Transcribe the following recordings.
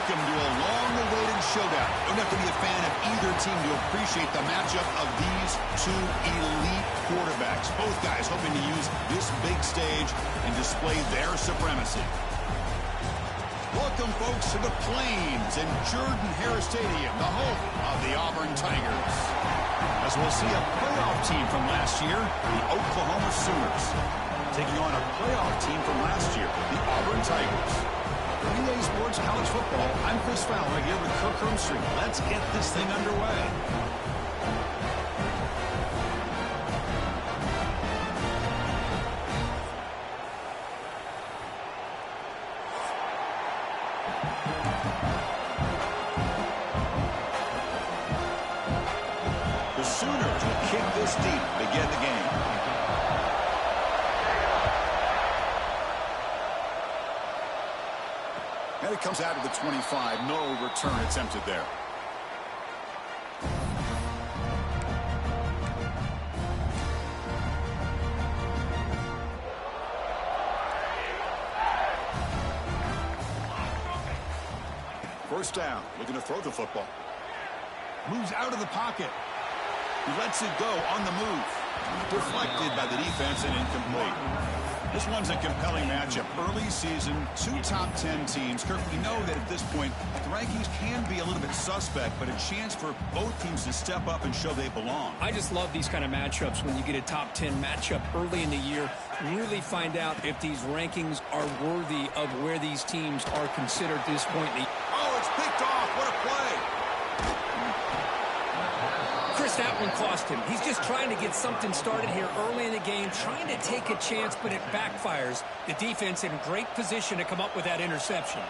Welcome to a long-awaited showdown. Don't have to be a fan of either team to appreciate the matchup of these two elite quarterbacks. Both guys hoping to use this big stage and display their supremacy. Welcome, folks, to the Plains and Jordan-Hare Stadium, the home of the Auburn Tigers. As we'll see a playoff team from last year, the Oklahoma Sooners, taking on a playoff team from last year, the Auburn Tigers. For EA Sports College Football, I'm Chris Fowler here with Kirk Hermstreet. Let's get this thing underway. The Sooners will kick this deep to begin the game. And it comes out of the 25. No return attempted there. First down, looking to throw the football. Moves out of the pocket. He lets it go on the move. Deflected by the defense and incomplete. This one's a compelling matchup. Early season, two top 10 teams. Kirk, we know that at this point, the rankings can be a little bit suspect, but a chance for both teams to step up and show they belong. I just love these kind of matchups when you get a top 10 matchup early in the year. Really find out if these rankings are worthy of where these teams are considered at this point. Oh, it's picked off. What a play. Chris, that one cost him. He's just trying to get something started here early in the game, trying to take a chance, but it backfires. The defense in great position to come up with that interception.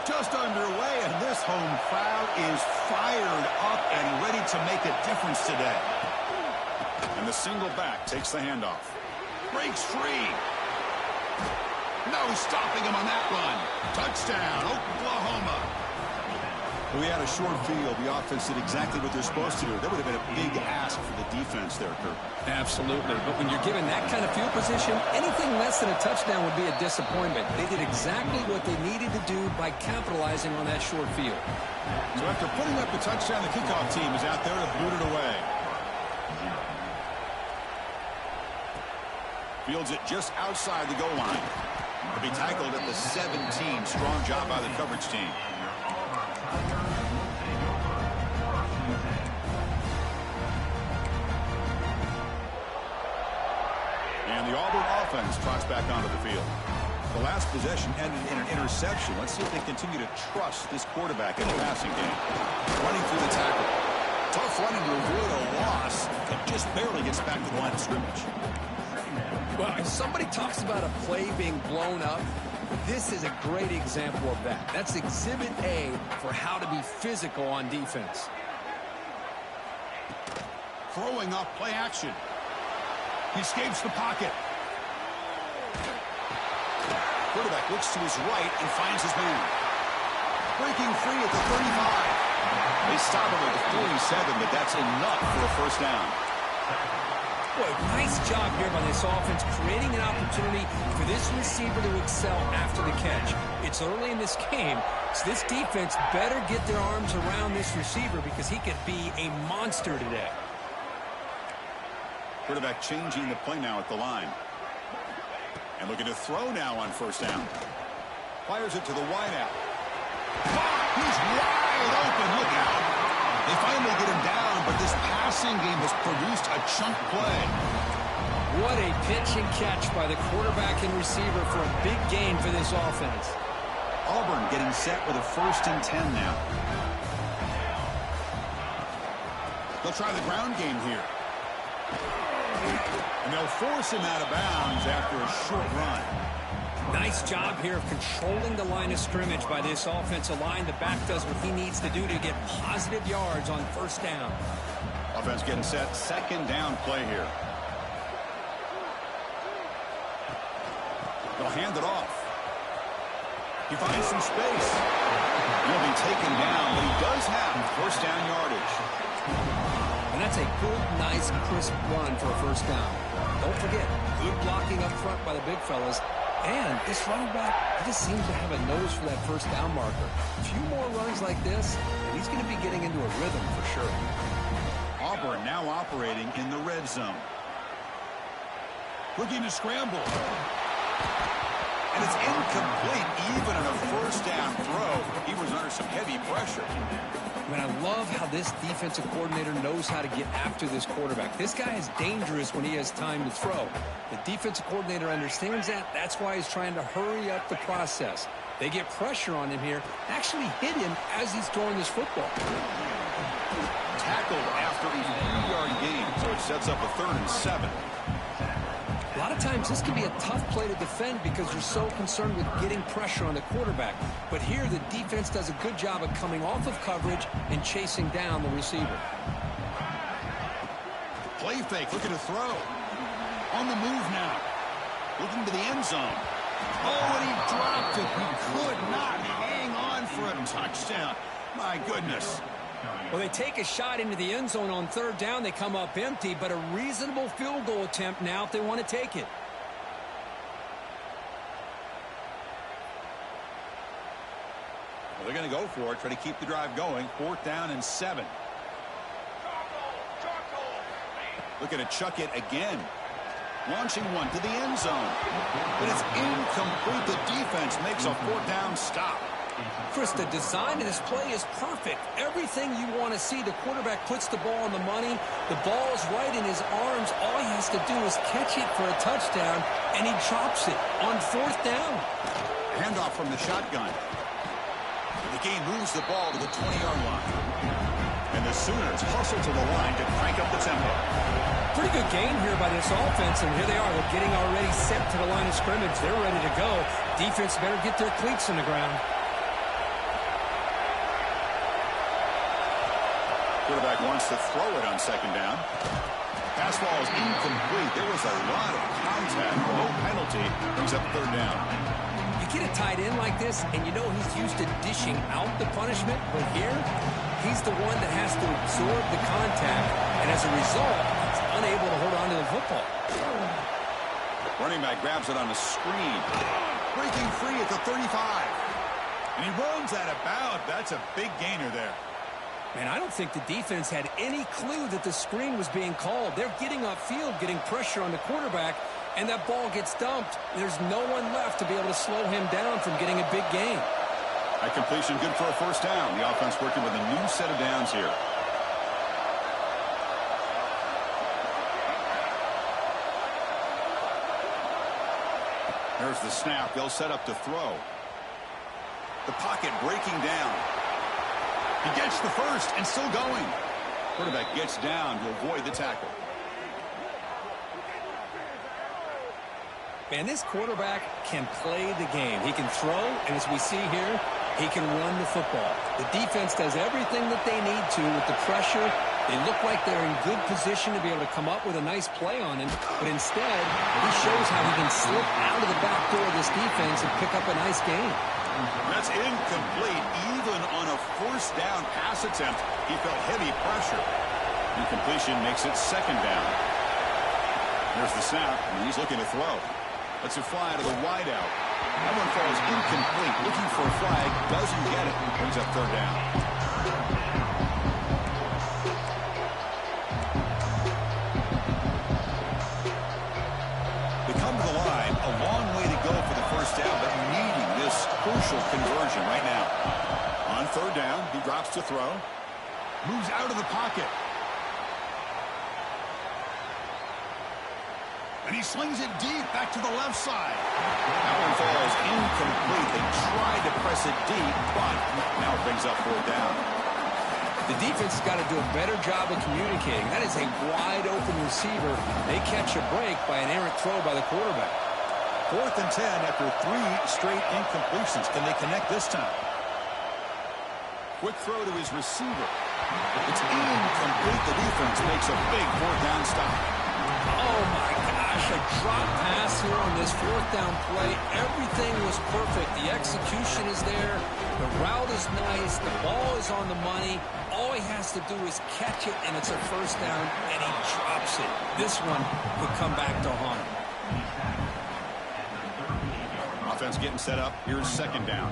Just underway, and this home crowd is fired up and ready to make a difference today. And the single back takes the handoff. Breaks free. No stopping him on that run. Touchdown, Oklahoma. We had a short field. The offense did exactly what they're supposed to do. That would have been a big ask for the defense there, Kirk. Absolutely. But when you're given that kind of field position, anything less than a touchdown would be a disappointment. They did exactly what they needed to do by capitalizing on that short field. So after putting up the touchdown, the kickoff team is out there to boot it away. Fields it just outside the goal line. To be tackled at the 17. Strong job by the coverage team. And the Auburn offense trots back onto the field. The last possession ended in an interception. Let's see if they continue to trust this quarterback in the passing game. Running through the tackle. Tough running to avoid a loss. It just barely gets back to the line of scrimmage. Well, if somebody talks about a play being blown up, this is a great example of that. That's Exhibit A for how to be physical on defense. Throwing off play action. He escapes the pocket. Quarterback looks to his right and finds his man. Breaking free at the 35. They stop him at the 47, but that's enough for a first down. Boy, nice job here by this offense, creating an opportunity for this receiver to excel after the catch. It's early in this game, so this defense better get their arms around this receiver because he could be a monster today. Quarterback changing the play now at the line. And looking to throw now on first down. Fires it to the wideout. He's wide open. Look out. They finally get him down, but this passing game has produced a chunk play. What a pitch and catch by the quarterback and receiver for a big gain for this offense. Auburn getting set with a 1st and 10 now. They'll try the ground game here. And they'll force him out of bounds after a short run. Nice job here of controlling the line of scrimmage by this offensive line. The back does what he needs to do to get positive yards on first down. Offense getting set. 2nd down play here. They'll hand it off. He finds some space. He'll be taken down, but he does have first down yardage. And that's a good, nice, crisp run for a first down. Don't forget, good blocking up front by the big fellas. And this running back, he just seems to have a nose for that first down marker. A few more runs like this, and he's going to be getting into a rhythm for sure. Auburn now operating in the red zone. Looking to scramble. And it's incomplete even on a first down throw. He was under some heavy pressure. I mean, I love how this defensive coordinator knows how to get after this quarterback. This guy is dangerous when he has time to throw. The defensive coordinator understands that. That's why he's trying to hurry up the process. They get pressure on him here, actually hit him as he's throwing this football. Tackled after a 3-yard gain, so it sets up a 3rd and 7. A lot of times this can be a tough play to defend because you're so concerned with getting pressure on the quarterback. But here the defense does a good job of coming off of coverage and chasing down the receiver. Play fake, looking to throw. On the move now. Looking to the end zone. Oh, and he dropped it. He could not hang on for a touchdown. My goodness. Well, they take a shot into the end zone on 3rd down. They come up empty, but a reasonable field goal attempt now if they want to take it. Well, they're going to go for it, try to keep the drive going. 4th down and 7. Looking to chuck it again. Launching one to the end zone. But it's incomplete. The defense makes a 4th down stop. Chris, the design of this play is perfect. Everything you want to see. The quarterback puts the ball on the money. The ball is right in his arms. All he has to do is catch it for a touchdown, and he drops it on 4th down. Handoff from the shotgun. The game moves the ball to the 20-yard line. And the Sooners hustle to the line to crank up the tempo. Pretty good game here by this offense, and here they are. They're getting already set to the line of scrimmage. They're ready to go. Defense better get their cleats in the ground. Quarterback wants to throw it on 2nd down. Pass ball is incomplete. There was a lot of contact. No penalty. Brings up 3rd down. You get a tight end like this, and you know he's used to dishing out the punishment, but here, he's the one that has to absorb the contact, and as a result, he's unable to hold on to the football. Running back grabs it on the screen. Breaking free at the 35. And he runs out of bounds. That's a big gainer there. Man, I don't think the defense had any clue that the screen was being called. They're getting upfield, getting pressure on the quarterback, and that ball gets dumped. There's no one left to be able to slow him down from getting a big gain. That completion good for a 1st down. The offense working with a new set of downs here. There's the snap. They'll set up to throw. The pocket breaking down. He gets the first and still going. Quarterback gets down to avoid the tackle. Man, this quarterback can play the game. He can throw, and as we see here, he can run the football. The defense does everything that they need to with the pressure. They look like they're in good position to be able to come up with a nice play on him, but instead, he shows how he can slip out of the back door of this defense and pick up a nice gain. That's incomplete. Even on a 1st down pass attempt, he felt heavy pressure. Incompletion makes it 2nd down. There's the snap, and he's looking to throw. Lets it fly to the wideout. That one falls incomplete. Looking for a flag, doesn't get it. Brings up 3rd down. They come to the line, a long way to go for the 1st down, but needing this crucial conversion right now. On 3rd down, he drops to throw. Moves out of the pocket. And he slings it deep back to the left side. That one falls incomplete. They tried to press it deep, but now it brings up 4th down. The defense has got to do a better job of communicating. That is a wide-open receiver. They catch a break by an errant throw by the quarterback. 4th and 10 after 3 straight incompletions. Can they connect this time? Quick throw to his receiver. It's incomplete. The defense makes a big 4th down stop. Oh, my gosh, a drop pass here on this 4th down play. Everything was perfect. The execution is there. The route is nice. The ball is on the money. All he has to do is catch it, and it's a 1st down, and he drops it. This one could come back to haunt him. Offense getting set up. Here's second down.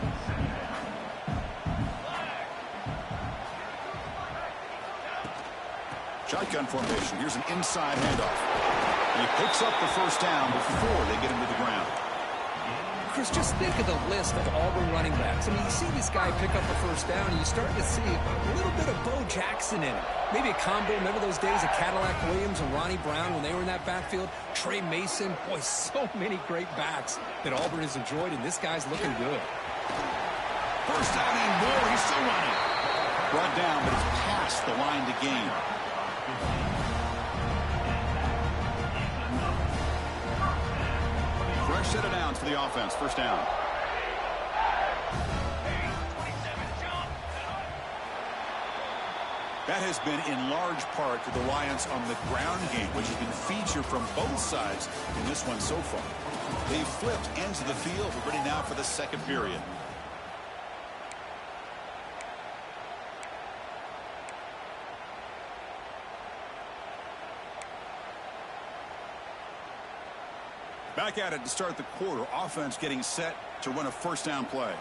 Shotgun formation. Here's an inside handoff. And he picks up the first down before they get him to the ground. Chris, just think of the list of Auburn running backs. I mean, you see this guy pick up the first down, and you start to see a little bit of Bo Jackson in it. Maybe a combo. Remember those days of Cadillac Williams and Ronnie Brown when they were in that backfield? Trey Mason. Boy, so many great backs that Auburn has enjoyed, and this guy's looking good. First down and more. He's still running. Brought down, but he's past the line to gain. Fresh set of downs for the offense. First down. That has been in large part to the Lions on the ground game, which has been featured from both sides in this one so far. They've flipped ends of the field. We're ready now for the second period. Back at it to start the quarter. Offense getting set to run a first down play.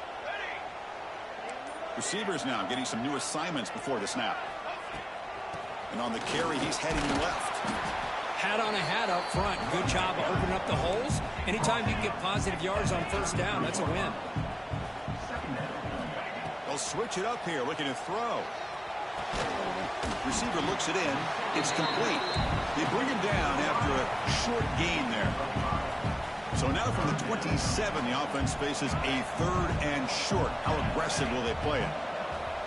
Receivers now getting some new assignments before the snap. And on the carry, he's heading left. Hat on a hat up front. Good job of opening up the holes. Anytime you can get positive yards on first down, that's a win. They'll switch it up here, looking to throw. Receiver looks it in. It's complete. They bring him down after a short gain there. So now from the 27, the offense faces a third and short. How aggressive will they play it?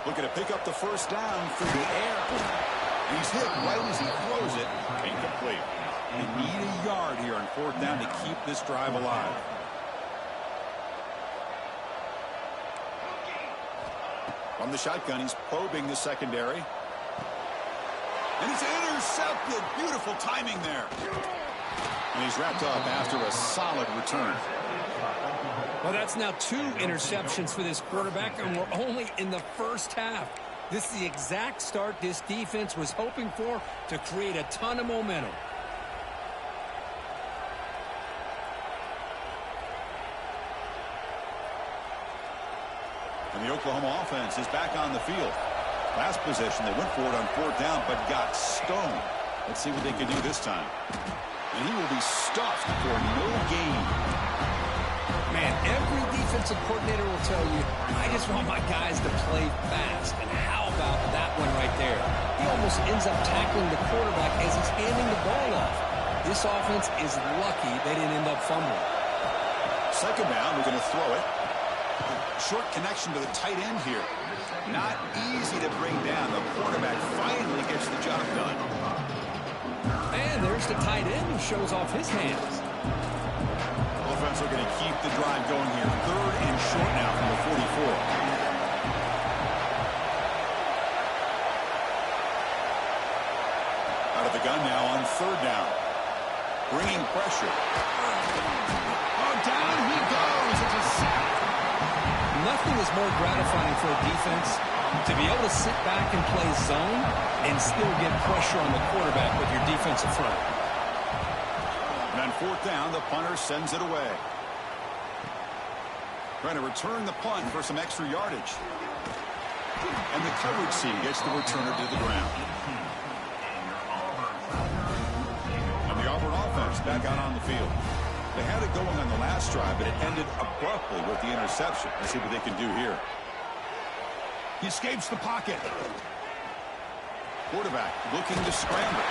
Looking to pick up the first down through the air. He's hit right as he throws it. Incomplete. They need a yard here on fourth down to keep this drive alive. From the shotgun, he's probing the secondary. And it's intercepted. Beautiful timing there. And he's wrapped up after a solid return. Well, that's now 2 interceptions for this quarterback, and we're only in the first half. This is the exact start this defense was hoping for to create a ton of momentum. And the Oklahoma offense is back on the field. Last possession, they went for it on fourth down, but got stoned. Let's see what they can do this time. And he will be stuffed for no gain. Man, every defensive coordinator will tell you, I just want my guys to play fast. And how about that one right there? He almost ends up tackling the quarterback as he's handing the ball off. This offense is lucky they didn't end up fumbling. Second down, we're going to throw it. Short connection to the tight end here. Not easy to bring down. The quarterback finally gets the job done. And there's the tight end who shows off his hands. Offense are going to keep the drive going here. Third and short now from the 44. Out of the gun now on third down. Bringing pressure. Oh, down he goes. It's a sack. Nothing is more gratifying for a defense to be able to sit back and play zone and still get pressure on the quarterback with your defensive front. And on fourth down, the punter sends it away. Trying to return the punt for some extra yardage. And the coverage C gets the returner to the ground. And the Auburn offense back out on the field. They had it going on the last drive, but it ended abruptly with the interception. Let's see what they can do here. He escapes the pocket. Quarterback looking to scramble.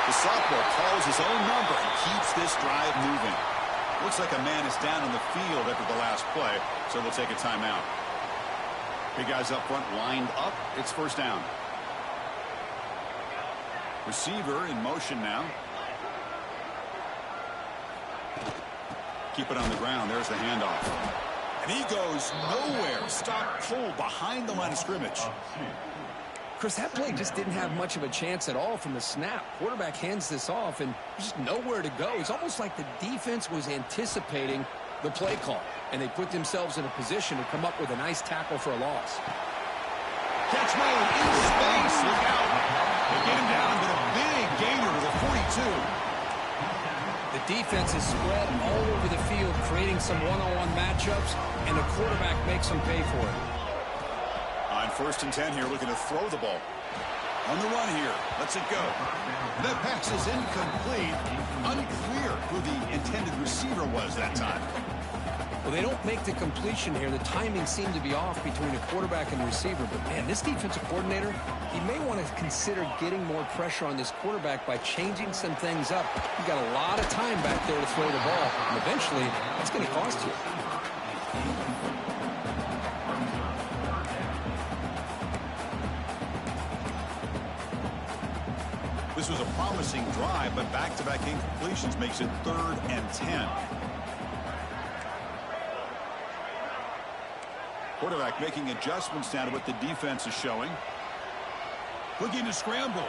The sophomore calls his own number and keeps this drive moving. Looks like a man is down on the field after the last play, so they'll take a timeout. Big guys up front lined up. It's first down. Receiver in motion now. Keep it on the ground. There's the handoff. And he goes nowhere. Stop pull behind the line of scrimmage. Chris, that play just didn't have much of a chance at all from the snap. Quarterback hands this off, and there's just nowhere to go. It's almost like the defense was anticipating the play call, and they put themselves in a position to come up with a nice tackle for a loss. Catch mode in space. Look out. They get him down, but a big gainer to the 42. The defense is spread all over the field, creating some one-on-one matchups, and the quarterback makes them pay for it. On 1st and 10 here, looking to throw the ball. On the run here, lets it go. That pass is incomplete. Unclear who the intended receiver was that time. Well, they don't make the completion here. The timing seemed to be off between the quarterback and the receiver. But, man, this defensive coordinator, he may want to consider getting more pressure on this quarterback by changing some things up. You got a lot of time back there to throw the ball. And eventually, that's going to cost you. This was a promising drive, but back-to-back incompletions makes it 3rd and 10. Quarterback making adjustments now to what the defense is showing. Looking to scramble.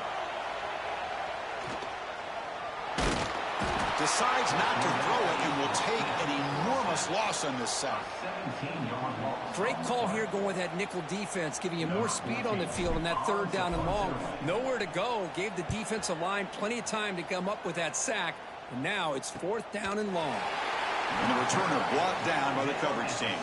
Decides not to throw it and will take an enormous loss on this side. Great call here going with that nickel defense, giving you more speed on the field on that 3rd down and long. Nowhere to go. Gave the defensive line plenty of time to come up with that sack. And now it's 4th down and long. And the returner brought down by the coverage team.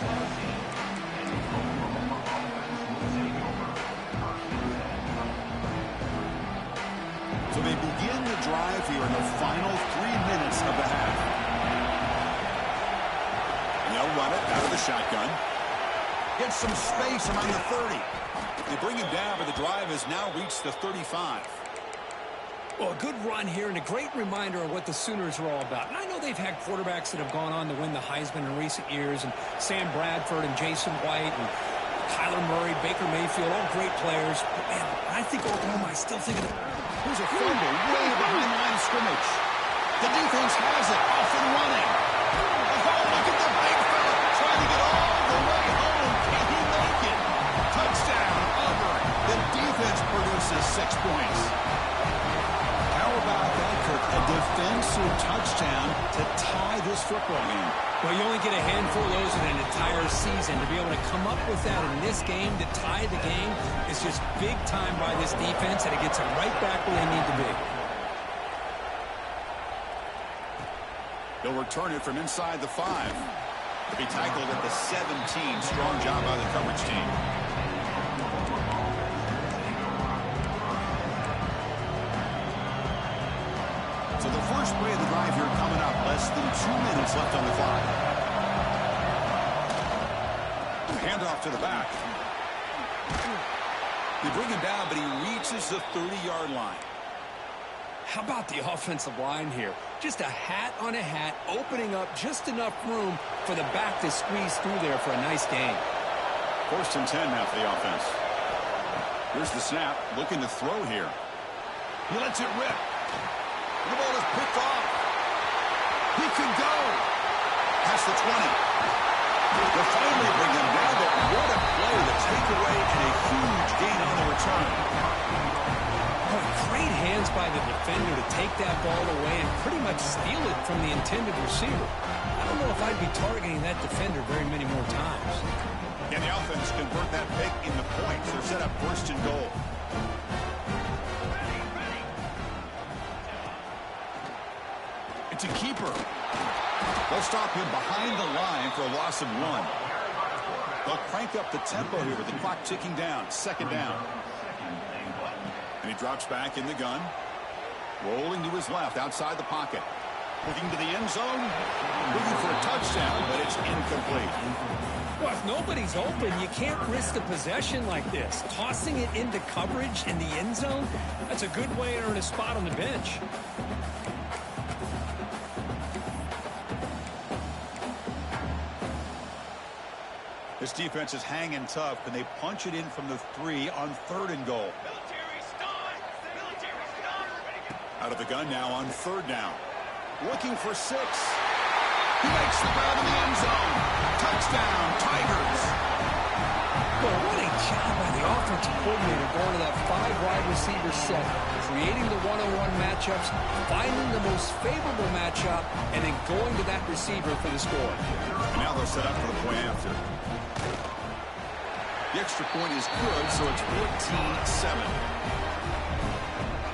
So they begin the drive here in the final 3 minutes of the half. And they'll run it out of the shotgun. Gets some space around the 30. They bring him down, but the drive has now reached the 35. Well, a good run here and a great reminder of what the Sooners are all about. And I know they've had quarterbacks that have gone on to win the Heisman in recent years, and Sam Bradford and Jason White and Kyler Murray, Baker Mayfield, all great players. But, man, I think Oklahoma, I still think of the... Here's a fumble way behind the line of scrimmage. The defense has it, off and running. Oh, look at the big fella trying to get all the way home. Can he make it? Touchdown, Auburn. The defense produces 6 points. How about that, Kirk? A defensive touchdown to tie this football game. Well, you only get a handful of those in an entire season. To be able to come up with that in this game, to tie the game, is just big time by this defense, and it gets them right back where they need to be. They'll return it from inside the 5. To be tackled at the 17. Strong job by the coverage team. So the first play of the drive here coming up. Less than 2 minutes left on the clock. Handoff to the back. They bring him down, but he reaches the 30-yard line. How about the offensive line here? Just a hat on a hat, opening up just enough room for the back to squeeze through there for a nice gain. 1st and 10 now for the offense. Here's the snap, looking to throw here. He lets it rip. The ball is picked off. He can go. Past the 20. They'll finally bring him down, but what a play to take away and a huge gain on the return. Oh, great hands by the defender to take that ball away and pretty much steal it from the intended receiver. I don't know if I'd be targeting that defender very many more times. And the offense convert that pick into points. They're set up 1st and goal. It's a keeper. They'll stop him behind the line for a loss of 1. They'll crank up the tempo here with the clock ticking down. 2nd down. And he drops back in the gun. Rolling to his left outside the pocket. Looking to the end zone. Looking for a touchdown, but it's incomplete. Well, if nobody's open, you can't risk a possession like this. Tossing it into coverage in the end zone, that's a good way to earn a spot on the bench. This defense is hanging tough, and they punch it in from the 3 on 3rd and goal. Out of the gun now on 3rd down. Looking for 6. He makes the grab in the end zone. Touchdown, Tigers. Well, what a job by the offensive coordinator going to that 5-wide receiver set, creating the one-on-one matchups, finding the most favorable matchup, and then going to that receiver for the score. And now they'll set up for the point after. The extra point is good, so it's 14-7.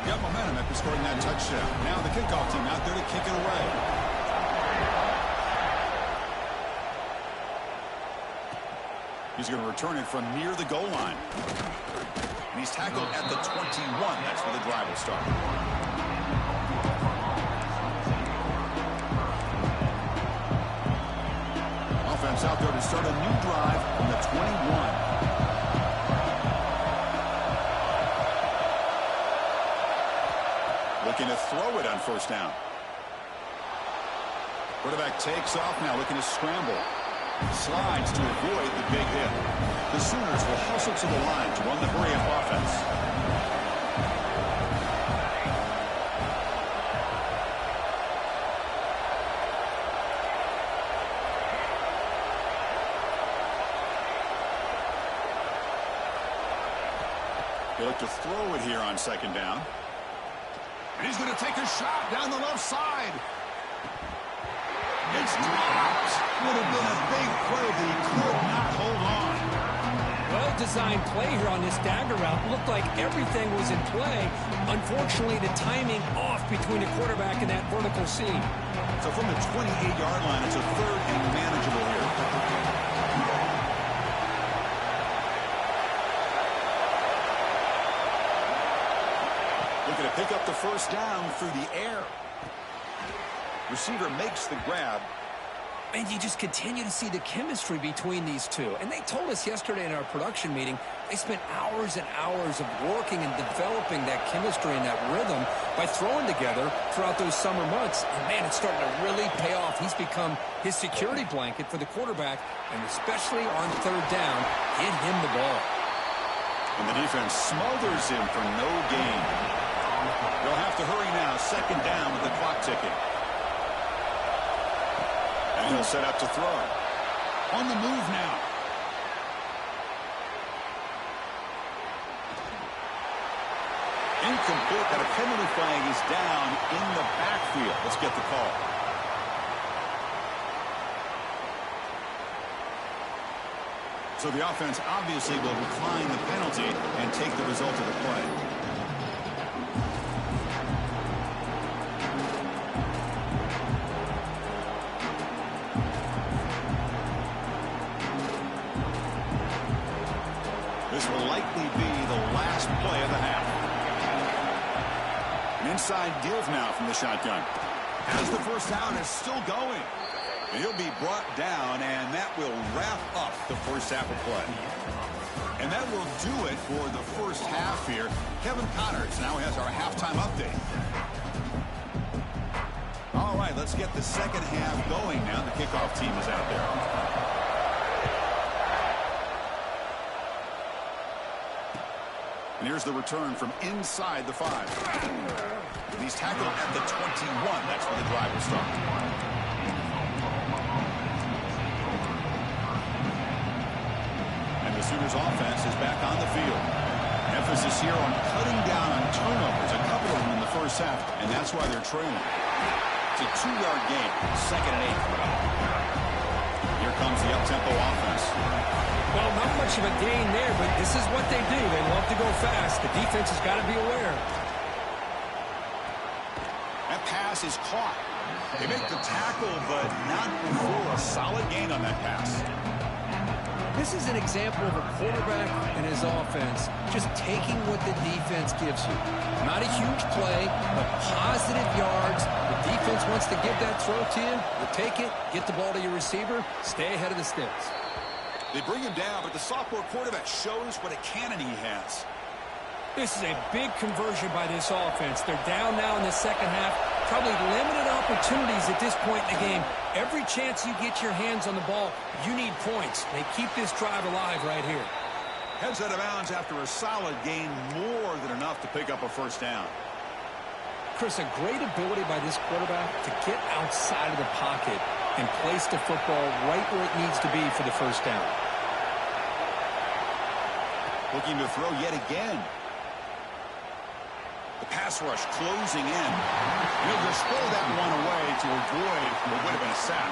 Got momentum after scoring that touchdown. Now the kickoff team out there to kick it away. He's going to return it from near the goal line. And he's tackled at the 21. That's where the drive will start. Offense out there to start a new drive from the 21. Looking to throw it on first down. Quarterback takes off now, looking to scramble. Slides to avoid the big hit. The Sooners will hustle to the line to run the hurry-up offense. They look to throw it here on second down. And he's going to take a shot down the left side. It's dropped. Would have been a big play, but he could not hold on. Well-designed play here on this dagger route. Looked like everything was in play. Unfortunately, the timing off between the quarterback and that vertical seam. So from the 28-yard line, it's a third and manageable here. Looking to pick up the first down through the air. Receiver makes the grab. And you just continue to see the chemistry between these two. And they told us yesterday in our production meeting, they spent hours and hours of working and developing that chemistry and that rhythm by throwing together throughout those summer months. And, man, it's starting to really pay off. He's become his security blanket for the quarterback, and especially on third down, get him the ball. And the defense smothers him for no gain. They'll have to hurry now. Second down with the clock ticking. And he'll set up to throw. On the move now. Incomplete, and a penalty flag is down in the backfield. Let's get the call. So the offense obviously will decline the penalty and take the result of the play. This will likely be the last play of the half. An inside give now from the shotgun. As the first down is still going. He'll be brought down, and that will wrap up the first half of play. And that will do it for the first half here. Kevin Connors now has our halftime update. All right, let's get the second half going now. The kickoff team is out there. And here's the return from inside the 5. And he's tackled at the 21. That's where the drive will start. And the Sooners offense is back on the field. Emphasis here on cutting down on turnovers, a couple of them in the first half, and that's why they're trailing. It's a 2-yard gain, second and 8. Here comes the up-tempo offense. Well, not much of a gain there, but this is what they do. They love to go fast. The defense has got to be aware. That pass is caught. They make the tackle, but not before a solid gain on that pass. This is an example of a quarterback and his offense just taking what the defense gives you. Not a huge play, but positive yards. The defense wants to give that throw to you. You take it, get the ball to your receiver, stay ahead of the sticks. They bring him down, but the sophomore quarterback shows what a cannon he has. This is a big conversion by this offense. They're down now in the second half. Probably limited opportunities at this point in the game. Every chance you get your hands on the ball, you need points. They keep this drive alive right here. Heads out of bounds after a solid gain, more than enough to pick up a first down. Chris, a great ability by this quarterback to get outside of the pocket and place the football right where it needs to be for the first down. Looking to throw yet again. The pass rush closing in. He'll just throw that one away to avoid what would have been a sack.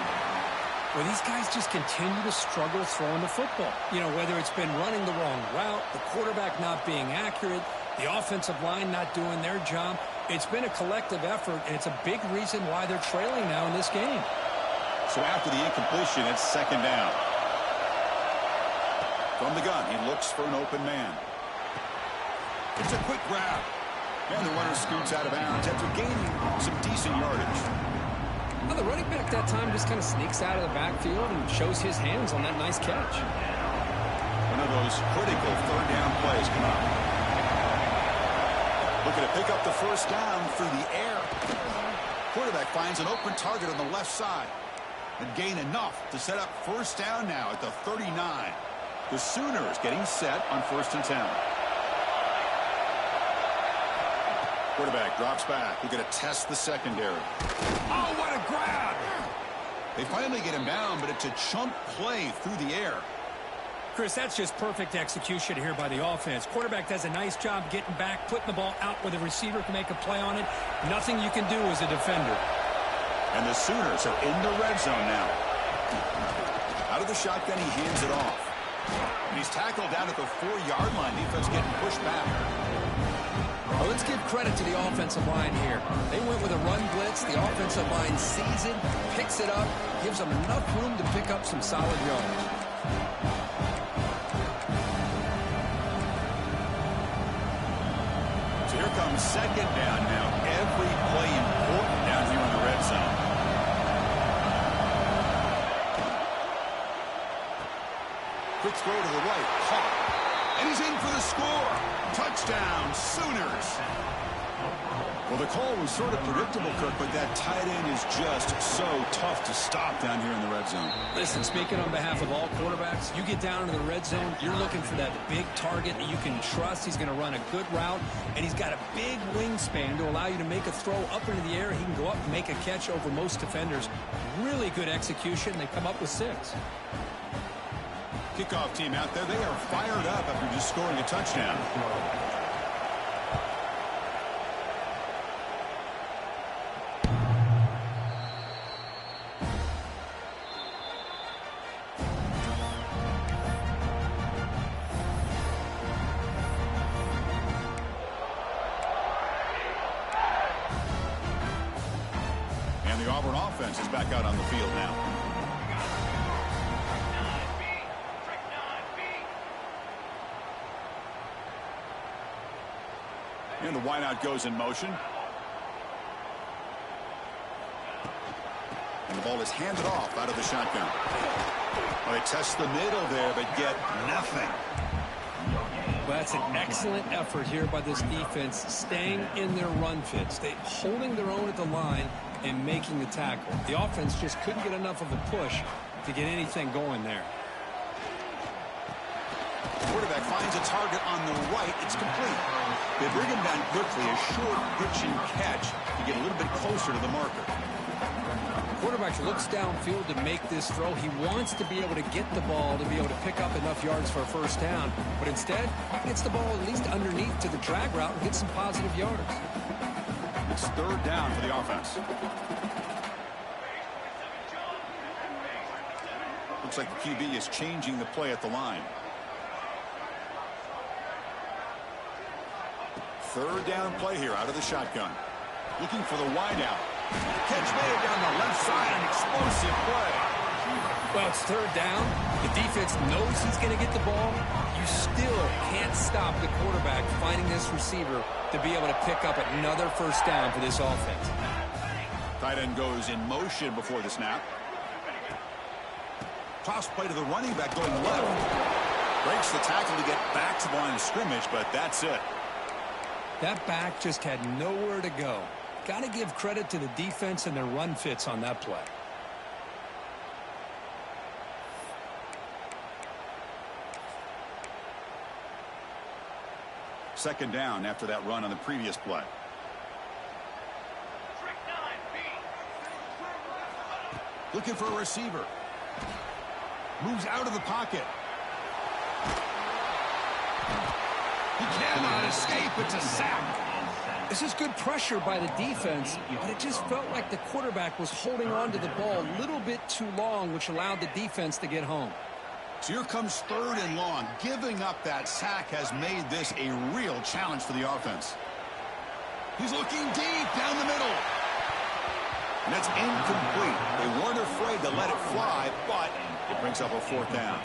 Well, these guys just continue to struggle throwing the football. You know, whether it's been running the wrong route, the quarterback not being accurate, the offensive line not doing their job. It's been a collective effort, and it's a big reason why they're trailing now in this game. So after the incompletion, it's second down. From the gun, he looks for an open man. It's a quick grab. And the runner scoots out of bounds after gaining some decent yardage. Well, the running back that time just kind of sneaks out of the backfield and shows his hands on that nice catch. One of those critical third down plays come up. Looking to pick up the first down through the air. Quarterback finds an open target on the left side and gain enough to set up first down now at the 39. The Sooners getting set on 1st and 10. Quarterback drops back. We're going to test the secondary. Oh, what a grab! They finally get him down, but it's a chunk play through the air. Chris, that's just perfect execution here by the offense. Quarterback does a nice job getting back, putting the ball out where the receiver can make a play on it. Nothing you can do as a defender. And the Sooners are in the red zone now. Out of the shotgun, he hands it off. And he's tackled down at the 4-yard line. Defense getting pushed back. Well, let's give credit to the offensive line here. They went with a run blitz. The offensive line sees it, picks it up, gives them enough room to pick up some solid yards. So here comes 2nd down now. Every play important down here in the red zone. Quick throw to the right. Caught. And he's in for the score. Touchdown, Sooners. Well, the call was sort of predictable, Kirk, but that tight end is just so tough to stop down here in the red zone. Listen, speaking on behalf of all quarterbacks, you get down into the red zone, you're looking for that big target that you can trust. He's going to run a good route, and he's got a big wingspan to allow you to make a throw up into the air. He can go up and make a catch over most defenders. Really good execution. They come up with 6. Kickoff team out there. They are fired up after just scoring a touchdown. And the Auburn offense is back out on the field now. And the wideout goes in motion. And the ball is handed off out of the shotgun. Well, they test the middle there, but get nothing. Well, that's an excellent effort here by this defense, staying in their run fits. They holding their own at the line and making the tackle. The offense just couldn't get enough of a push to get anything going there. Quarterback finds a target on the right. It's complete. They bring him down quickly. A short pitch and catch to get a little bit closer to the marker. Quarterback looks downfield to make this throw. He wants to be able to get the ball to be able to pick up enough yards for a first down. But instead, he gets the ball at least underneath to the drag route and gets some positive yards. It's 3rd down for the offense. Looks like the QB is changing the play at the line. 3rd down play here out of the shotgun. Looking for the wideout. Catch made down the left side. An explosive play. Well, it's 3rd down. The defense knows he's going to get the ball. You still can't stop the quarterback finding this receiver to be able to pick up another first down for this offense. Tight end goes in motion before the snap. Toss play to the running back going left. Breaks the tackle to get back to the line of scrimmage, but that's it. That back just had nowhere to go. Got to give credit to the defense and their run fits on that play. Second down after that run on the previous play. Looking for a receiver. Moves out of the pocket. He cannot escape. It's a sack. This is good pressure by the defense, but it just felt like the quarterback was holding on to the ball a little bit too long, which allowed the defense to get home. So here comes 3rd and long. Giving up that sack has made this a real challenge for the offense. He's looking deep down the middle. And that's incomplete. They weren't afraid to let it fly, but it brings up a 4th down.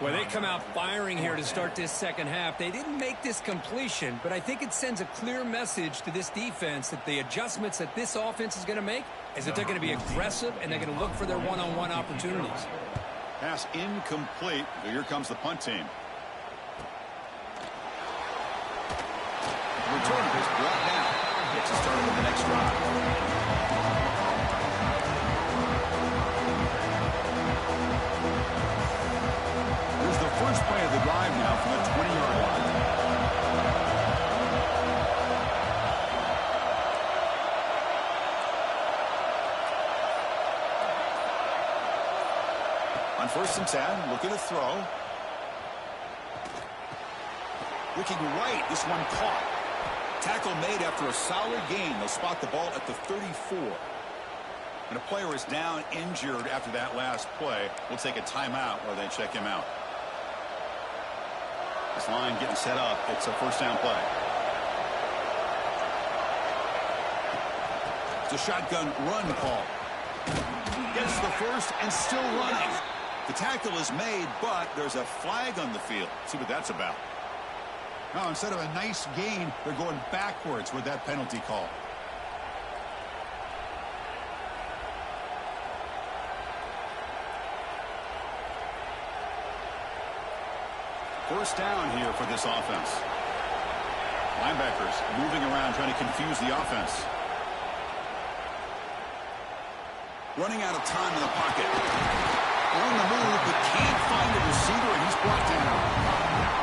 Well, they come out firing here to start this second half. They didn't make this completion, but I think it sends a clear message to this defense that the adjustments that this offense is going to make is that they're going to be aggressive and they're going to look for their one-on-one opportunities. Pass incomplete. Here comes the punt team. The return is brought down. Gets us started with the next drive. First play of the drive now from the 20-yard line. On 1st and 10, looking to throw. Looking right, this one caught. Tackle made after a solid gain. They'll spot the ball at the 34. When a player is down injured after that last play, we'll take a timeout while they check him out. This line getting set up. It's a first down play. It's a shotgun run call. Gets the first and still running. The tackle is made, but there's a flag on the field. Let's see what that's about. Now, instead of a nice gain, they're going backwards with that penalty call. First down here for this offense. Linebackers moving around trying to confuse the offense. Running out of time in the pocket. On the move, but can't find a receiver, and he's brought down.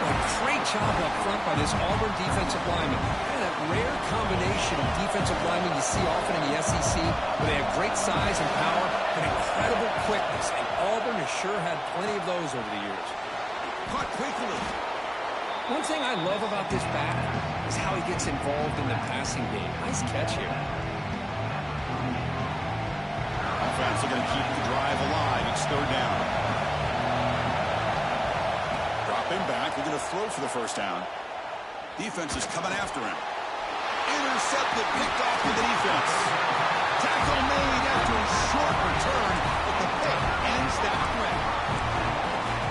A great job up front by this Auburn defensive lineman. And that rare combination of defensive linemen you see often in the SEC, where they have great size and power, but incredible quickness. And Auburn has sure had plenty of those over the years. Caught quickly. One thing I love about this back is how he gets involved in the passing game. Nice catch here. Offense are going to keep the drive alive. It's third down. Dropping back. They're going to throw for the first down. Defense is coming after him. Intercepted, picked off with the defense. Tackle made after a short return, but the pick ends that threat.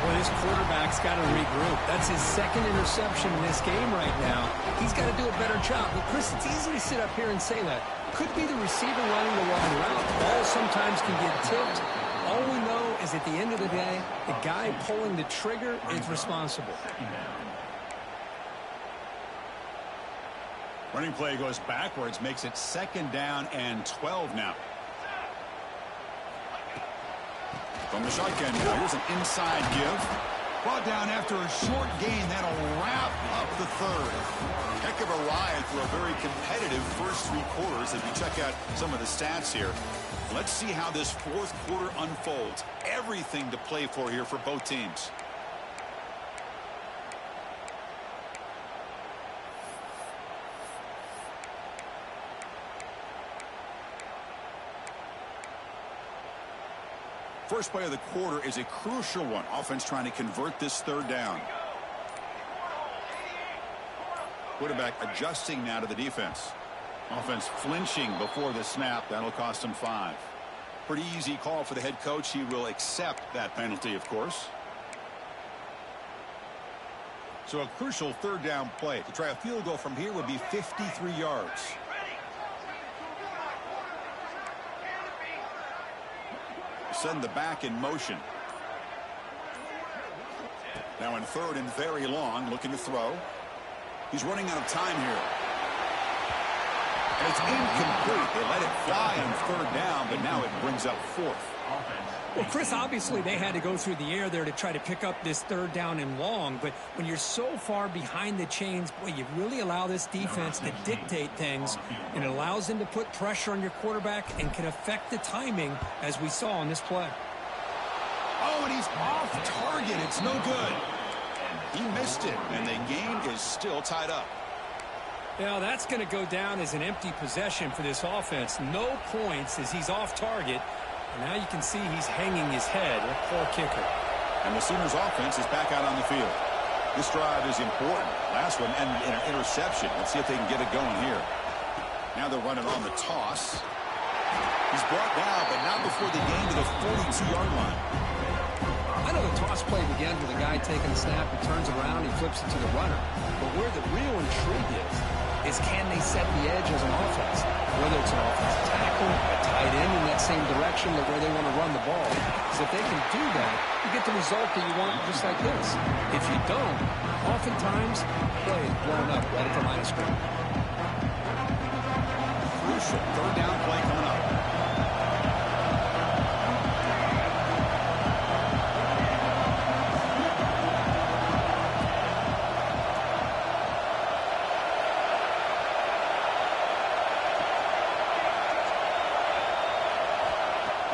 Well, this quarterback's got to regroup. That's his second interception in this game right now. He's got to do a better job. But, Chris, it's easy to sit up here and say that. Could be the receiver running the wrong route. Ball sometimes can get tipped. All we know is at the end of the day, the guy pulling the trigger is responsible. Running play goes backwards, makes it second down and 12 now. From the shotgun now, here's an inside give. Brought down after a short gain. That'll wrap up the third. Heck of a ride through a very competitive first 3 quarters as we check out some of the stats here. Let's see how this fourth quarter unfolds. Everything to play for here for both teams. First play of the quarter is a crucial one. Offense trying to convert this third down. Quarterback adjusting now to the defense. Offense flinching before the snap. That'll cost him 5. Pretty easy call for the head coach. He will accept that penalty, of course. So a crucial third down play. To try a field goal from here would be 53 yards. Send the back in motion. Now in third and very long, looking to throw. He's running out of time here. And it's incomplete. They let it fly on third down, but now it brings up fourth. Well, Chris, obviously they had to go through the air there to try to pick up this third down and long, but when you're so far behind the chains, boy, you really allow this defense to dictate things, and it allows them to put pressure on your quarterback and can affect the timing, as we saw on this play. Oh, and he's off target. It's no good. He missed it, and the game is still tied up. Now, that's going to go down as an empty possession for this offense. No points as he's off target. And now you can see he's hanging his head. A poor kicker. And the Sooners offense is back out on the field. This drive is important. Last one ended in an interception. Let's see if they can get it going here. Now they're running on the toss. He's brought down, but not before they gain to the 42-yard line. I know the toss play begins with a guy taking the snap, he turns around, he flips it to the runner. But where the real intrigue is can they set the edge as an offense? Whether it's an offensive tackle, a tight end in that same direction, or where they want to run the ball. Because if they can do that, you get the result that you want just like this. If you don't, oftentimes, play is blown up right at the line of scrimmage. Crucial third down play coming up.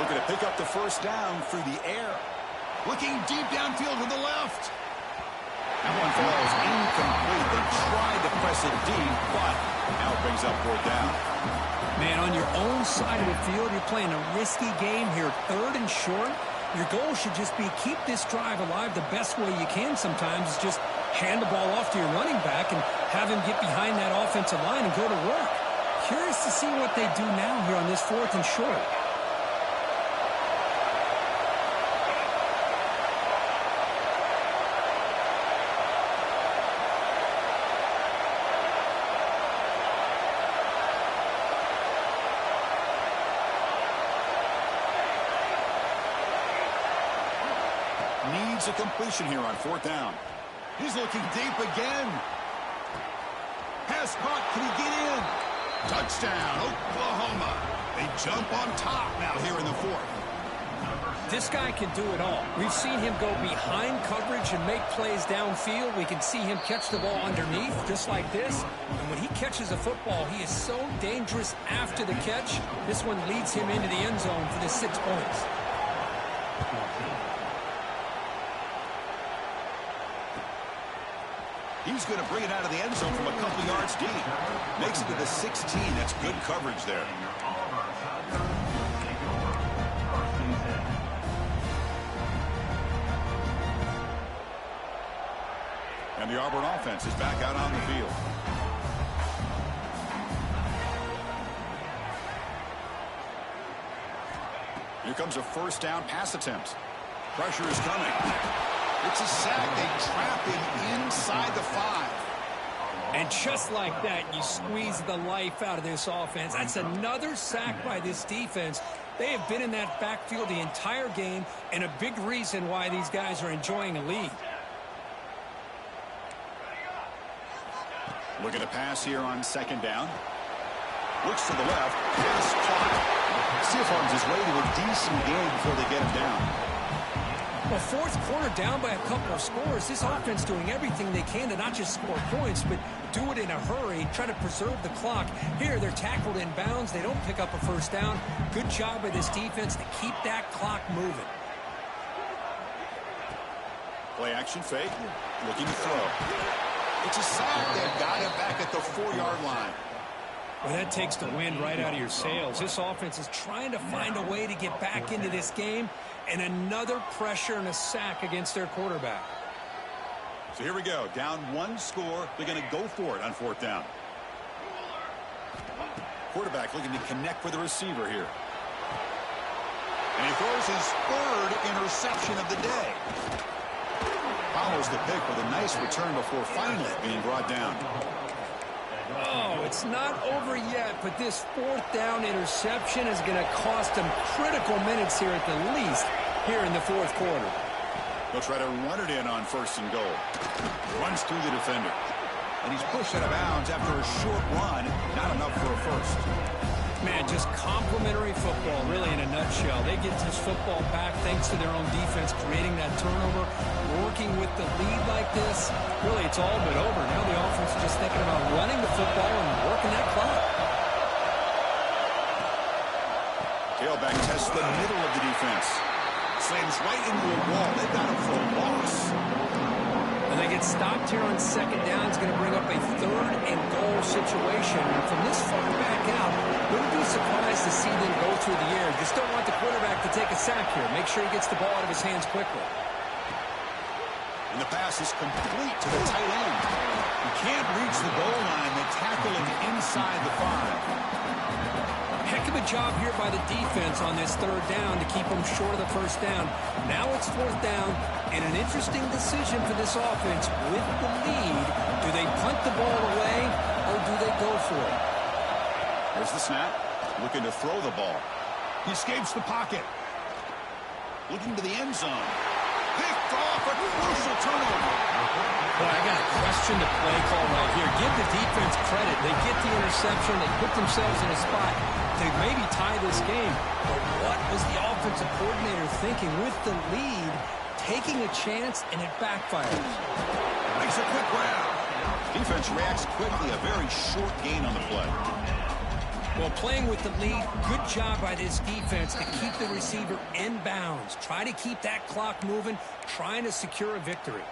Looking to pick up the first down through the air. Looking deep downfield to the left. That one falls incomplete. They tried to press it deep, but now it brings up fourth down. Man, on your own side of the field, you're playing a risky game here. Third and short. Your goal should just be keep this drive alive the best way you can sometimes is just hand the ball off to your running back and have him get behind that offensive line and go to work. Curious to see what they do now here on this fourth and short. Needs a completion here on fourth down. He's looking deep again. Pass caught. Can he get in? Touchdown, Oklahoma. They jump on top now here in the fourth. This guy can do it all. We've seen him go behind coverage and make plays downfield. We can see him catch the ball underneath, just like this. And when he catches a football, he is so dangerous after the catch. This one leads him into the end zone for the 6 points. He's going to bring it out of the end zone from a couple yards deep. Makes it to the 16. That's good coverage there. And the Auburn offense is back out on the field. Here comes a first down pass attempt. Pressure is coming. It's a sack. They trap him inside the 5. And just like that, you squeeze the life out of this offense. That's another sack by this defense. They have been in that backfield the entire game, and a big reason why these guys are enjoying a lead. Looking to pass here on second down. Looks to the left. Pass caught. See if finds his way to a decent gain before they get him down. Well, fourth quarter down by a couple of scores. This offense doing everything they can to not just score points, but do it in a hurry, try to preserve the clock. Here, they're tackled in bounds. They don't pick up a first down. Good job by this defense to keep that clock moving. Play action fake. Looking to throw. It's a sack. They've got him back at the 4-yard line. Well, that takes the wind right out of your sails. This offense is trying to find a way to get back into this game, and another pressure and a sack against their quarterback. So here we go. Down 1 score. They're going to go for it on fourth down. Quarterback looking to connect with the receiver here. And he throws his 3rd interception of the day. Follows the pick with a nice return before finally being brought down. Oh, it's not over yet, but this 4th down interception is going to cost them critical minutes here at the least here in the 4th quarter. They'll try to run it in on 1st and goal. Runs through the defender. And he's pushed out of bounds after a short run. Not enough for a first. Man, just complimentary football, really, in a nutshell. They get this football back thanks to their own defense, creating that turnover, working with the lead like this. Really, it's all but over. Now the offense is just thinking about running the football and working that clock. Tailback tests the middle of the defense. Slams right into a wall. They've got him for a loss. And they get stopped here on 2nd down. It's going to bring up a 3rd and goal situation. And from this far back out, wouldn't be surprised to see them go through the air. Just don't want the quarterback to take a sack here. Make sure he gets the ball out of his hands quickly. And the pass is complete to the tight end. He can't reach the goal line. They tackle him inside the 5. Heck of a job here by the defense on this third down to keep them short of the first down. Now it's fourth down, and an interesting decision for this offense with the lead. Do they punt the ball away, or do they go for it? There's the snap. Looking to throw the ball. He escapes the pocket. Looking to the end zone. Picked off, a crucial turnover. Boy, I got to question the play call right here. Give the defense credit. They get the interception. They put themselves in a spot to maybe tie this game. But what was the offensive coordinator thinking with the lead, taking a chance, and it backfires? Makes a quick grab. Defense reacts quickly. A very short gain on the play. Well, playing with the lead, good job by this defense to keep the receiver in bounds. Try to keep that clock moving, trying to secure a victory.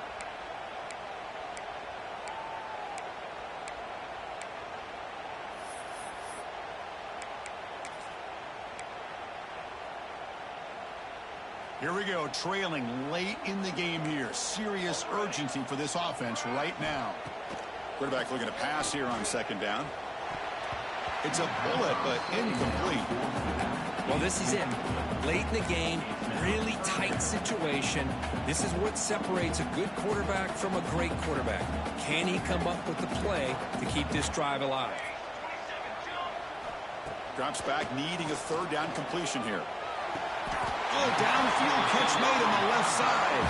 Here we go, trailing late in the game here. Serious urgency for this offense right now. Quarterback looking to pass here on second down. It's a bullet, but incomplete. Well, this is it. Late in the game, really tight situation. This is what separates a good quarterback from a great quarterback. Can he come up with the play to keep this drive alive? Drops back, needing a third down completion here. Oh, downfield catch made on the left side.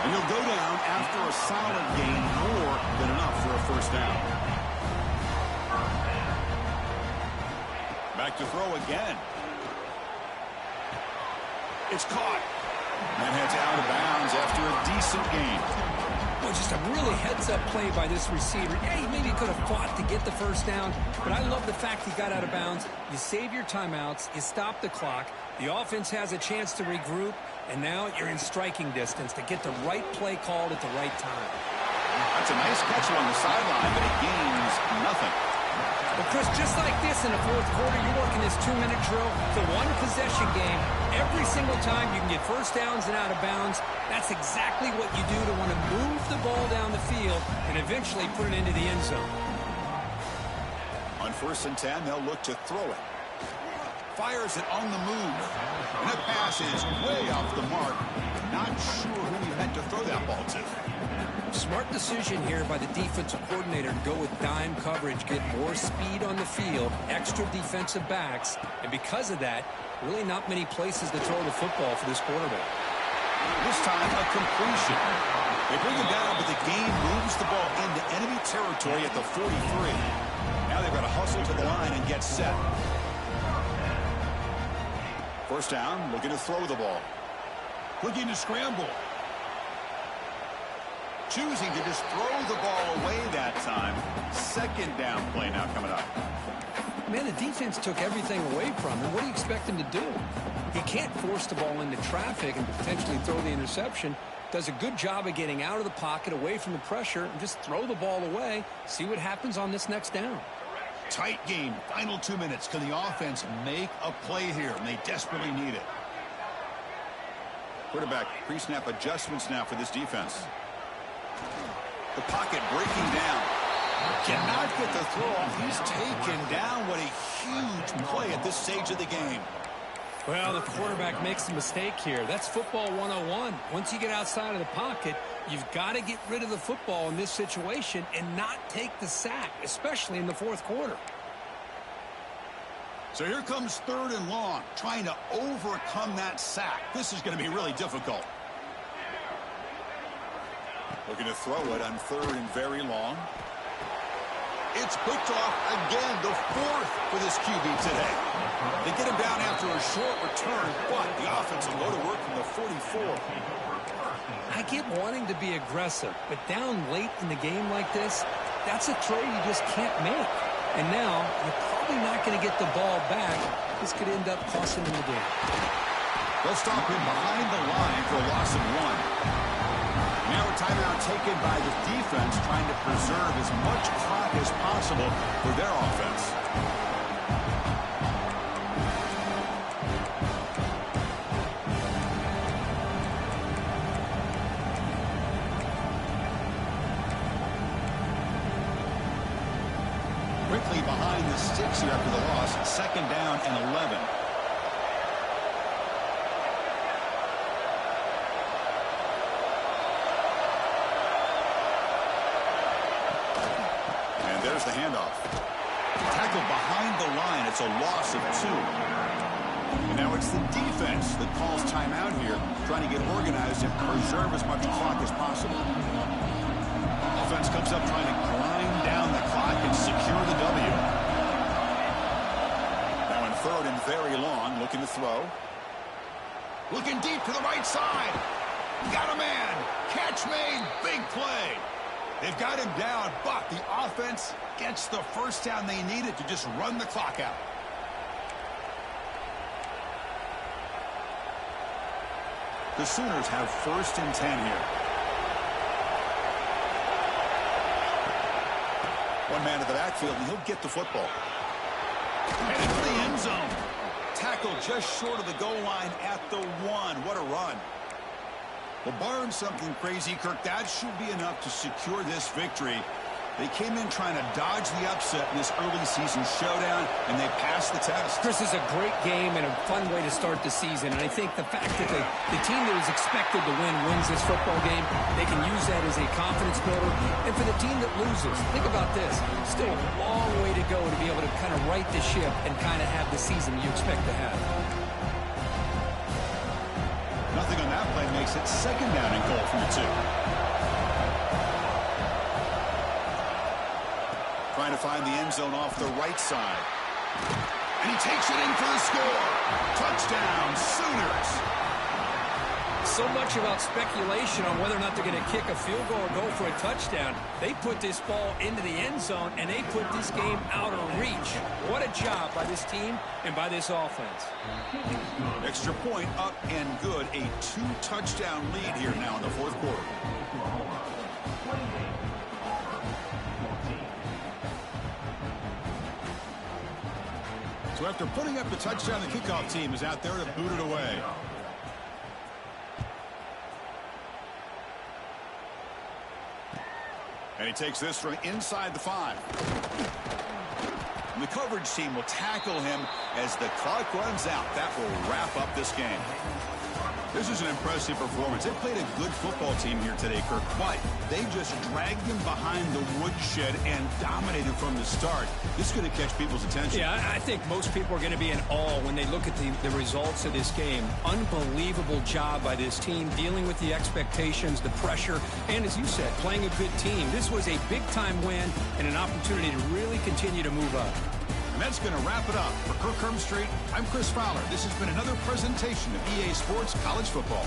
And he'll go down after a solid gain, more than enough for a first down. Back to throw again. It's caught. And heads out of bounds after a decent gain. Well, just a really heads-up play by this receiver. Yeah, he maybe could have fought to get the first down, but I love the fact he got out of bounds. You save your timeouts, you stop the clock, the offense has a chance to regroup, and now you're in striking distance to get the right play called at the right time. That's a nice catch along the sideline, but it gains nothing. Well, Chris, just like this in the fourth quarter, you're working this 2-minute drill. It's a one-possession game. Every single time you can get first downs and out of bounds. That's exactly what you do to want to move the ball down the field and eventually put it into the end zone. On 1st and 10, they'll look to throw it. Fires it on the move. And the pass is way off the mark. Not sure who he had to throw that ball to. Smart decision here by the defensive coordinator to go with dime coverage, get more speed on the field, extra defensive backs, and because of that, really not many places to throw the football for this quarterback. This time, a completion. They bring him down, but the game moves the ball into enemy territory at the 43. Now they've got to hustle to the line and get set. First down, looking to throw the ball. Looking to scramble. Choosing to just throw the ball away that time. Second down play now coming up. Man, the defense took everything away from him. What do you expect him to do? He can't force the ball into traffic and potentially throw the interception. Does a good job of getting out of the pocket, away from the pressure, and just throw the ball away. See what happens on this next down. Tight game. Final 2 minutes. Can the offense make a play here? And they desperately need it. Quarterback pre-snap adjustments now for this defense. The pocket breaking down. Cannot get the throw off. He's taken down. What a huge play at this stage of the game. Well, the quarterback makes a mistake here. That's football 101. Once you get outside of the pocket, you've got to get rid of the football in this situation and not take the sack, especially in the fourth quarter. So here comes 3rd and long, trying to overcome that sack. This is going to be really difficult. Looking to throw it on 3rd and very long. It's picked off again, the 4th for this QB today. They get him down after a short return, but the offense will go to work from the 44. I get wanting to be aggressive, but down late in the game like this, that's a throw you just can't make. And now, you're probably not going to get the ball back. This could end up costing him the game. They'll stop him behind the line for a loss of 1. Now a timeout taken by the defense, trying to preserve as much clock as possible for their offense. Quickly behind the sticks here after the loss, second down and 11. And there's the handoff. Tackled behind the line. It's a loss of 2. And now it's the defense that calls timeout here, trying to get organized and preserve as much clock as possible. Offense comes up trying to grind down the clock and secure the W. Now in third and very long, looking to throw. Looking deep to the right side. Got a man. Catch made. Big play. They've got him down, but the offense gets the first down they needed to just run the clock out. The Sooners have first and 10 here. One man to the backfield, and he'll get the football. Headed for the end zone. Tackle just short of the goal line at the 1. What a run. Well, barring something crazy, Kirk, that should be enough to secure this victory. They came in trying to dodge the upset in this early season showdown, and they passed the test. Chris, is a great game and a fun way to start the season. And I think the fact that the team that is expected to win wins this football game, they can use that as a confidence builder. And for the team that loses, think about this. Still a long way to go to be able to kind of right the ship and kind of have the season you expect to have. Nothing on that play makes it second down and goal from the 2. Trying to find the end zone off the right side. And he takes it in for the score. Touchdown, Sooners. So much about speculation on whether or not they're going to kick a field goal or go for a touchdown. They put this ball into the end zone, and they put this game out of reach. What a job by this team and by this offense. Extra point up and good. A 2-touchdown lead here now in the fourth quarter. So after putting up the touchdown, the kickoff team is out there to boot it away. And he takes this from inside the 5. And the coverage team will tackle him as the clock runs out. That will wrap up this game. This is an impressive performance. They played a good football team here today, Kirk, but they just dragged him behind the woodshed and dominated from the start. This is going to catch people's attention. Yeah, I think most people are going to be in awe when they look at the results of this game. Unbelievable job by this team, dealing with the expectations, the pressure, and as you said, playing a good team. This was a big-time win and an opportunity to really continue to move up. And that's going to wrap it up. For Kirk Street, I'm Chris Fowler. This has been another presentation of EA Sports College Football.